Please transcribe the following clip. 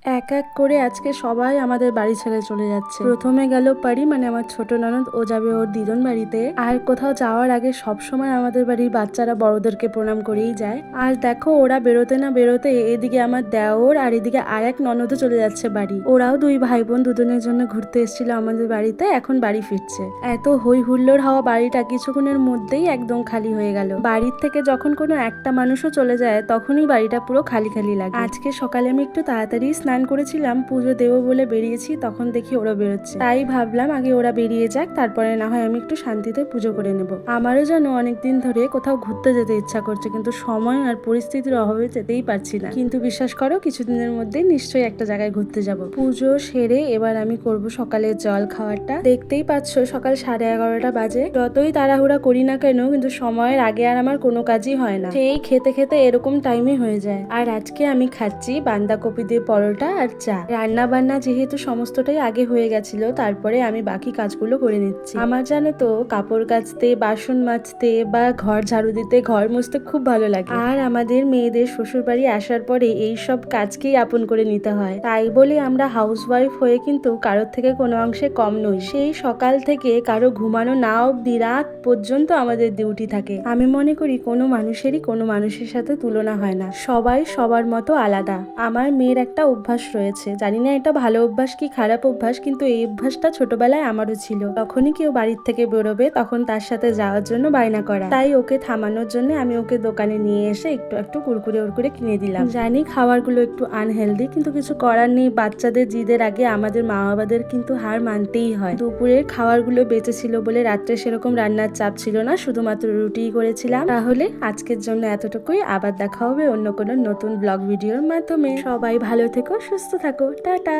এক এক করে আজকে সবাই আমাদের বাড়ি ছেড়ে চলে যাচ্ছে। প্রথমে গেল পারি, মানে আমার ছোট ননদ, ও যাবে ওর দিদন বাড়িতে। আর কোথাও যাওয়ার আগে সব সময় আমাদের বাড়ির বাচ্চারা বড়দেরকে প্রণাম করেই যায়। আর দেখো ওরা বেরোতে না বেরোতে এদিকে আমার দেওর আর এদিকে আর এক ননদও চলে যাচ্ছে বাড়ি। ওরাও দুই ভাই বোন দুজনের জন্য ঘুরতে এসেছিল আমাদের বাড়িতে, এখন বাড়ি ফিরছে। এত হই হুল্লোড় হওয়া বাড়িটা কিছুক্ষণের মধ্যেই একদম খালি হয়ে গেল। বাড়ির থেকে যখন কোনো একটা মানুষও চলে যায় তখনই বাড়িটা পুরো খালি খালি লাগে। আজকে সকালে আমি একটু তাড়াতাড়ি স্নান করেছিলাম, পুজো দেবো বলে বেরিয়েছি, তখন দেখি ওরা বেরোচ্ছে। তাই ভাবলাম আগে ওরা বেরিয়ে যাক, তারপরে না হয় আমি একটু শান্তিতে পুজো করে নেব। আমারও যেন অনেকদিন ধরে কোথাও ঘুরতে যেতে ইচ্ছা করছে, কিন্তু সময় আর পরিস্থিতির অভাবে যেতেই পারছি না। কিন্তু বিশ্বাস করো কিছুদিনের মধ্যেই নিশ্চয়ই একটা জায়গায় ঘুরতে যাব। পুজো সেরে এবার আমি করব সকালের জল খাওয়ারটা। দেখতেই পাচ্ছ সকাল 11:30 বাজে। যতই তাড়াহুড়া করি না কেন কিন্তু সময়ের আগে আর আমার কোনো কাজই হয় না, সেই খেতে খেতে এরকম টাইমই হয়ে যায়। আর আজকে আমি খাচ্ছি বাঁধাকপি দিয়ে পরোটা আর চা। রান্না বান্না যেহেতু সমস্তটাই আগে হয়ে গেছিল, তারপরে আমি বাকি কাজগুলো করে নিচ্ছি। আমার জানো তো কাপড় কাচতে, বাসন মাজতে বা ঘর ঝাড়ু দিতে, ঘর মুছতে খুব ভালো লাগে। আর আমাদের মেয়েদের শ্বশুর বাড়ি আসার পরে এই সব কাজকেই আপন করে নিতে হয়। তাই বলে আমরা হাউসওয়াইফ হয়ে কিন্তু কারোর থেকে কোনো অংশে কম নই। সেই সকাল থেকে কারো ঘুমানো না অব্দি রাত পর্যন্ত আমাদের ডিউটি থাকে। আমি মনে করি কোনো মানুষেরই কোনো মানুষের সাথে তুলনা হয় না, সবাই সবার মতো আলাদা। আমার মেয়ের একটা অভ্যাস রয়েছে, জানি না এটা ভালো অভ্যাস কি খারাপ অভ্যাস, কিন্তু এই অভ্যাসটা ছোটবেলায় আমারও ছিল। তখনই কেউ বাড়ির থেকে বেরোবে তখন তার সাথে যাওয়ার জন্য বায়না করা। তাই ওকে থামানোর জন্য আমি ওকে দোকানে নিয়ে এসে একটু একটু কুরকুরে উরকুরে কিনে দিলাম। জানি খাবারগুলো একটু আনহেলদি, কিন্তু কিছু করার নেই। বাচ্চাদের জিদের আগে আমাদের মা বাবাদের কিন্তু হার মানতেই হয়। দুপুরের খাবারগুলো বেঁচে ছিল বলে রাত্রে সেরকম রান্নার চাপ ছিল না, শুধুমাত্র রুটিই করেছিলাম। তাহলে আজকের জন্য এতটুকুই, আবার দেখা হবে অন্য কোনো নতুন ব্লগ ভিডিওর মাধ্যমে। সবাই ভালো থেকো, সুস্থ থাকো, টাটা।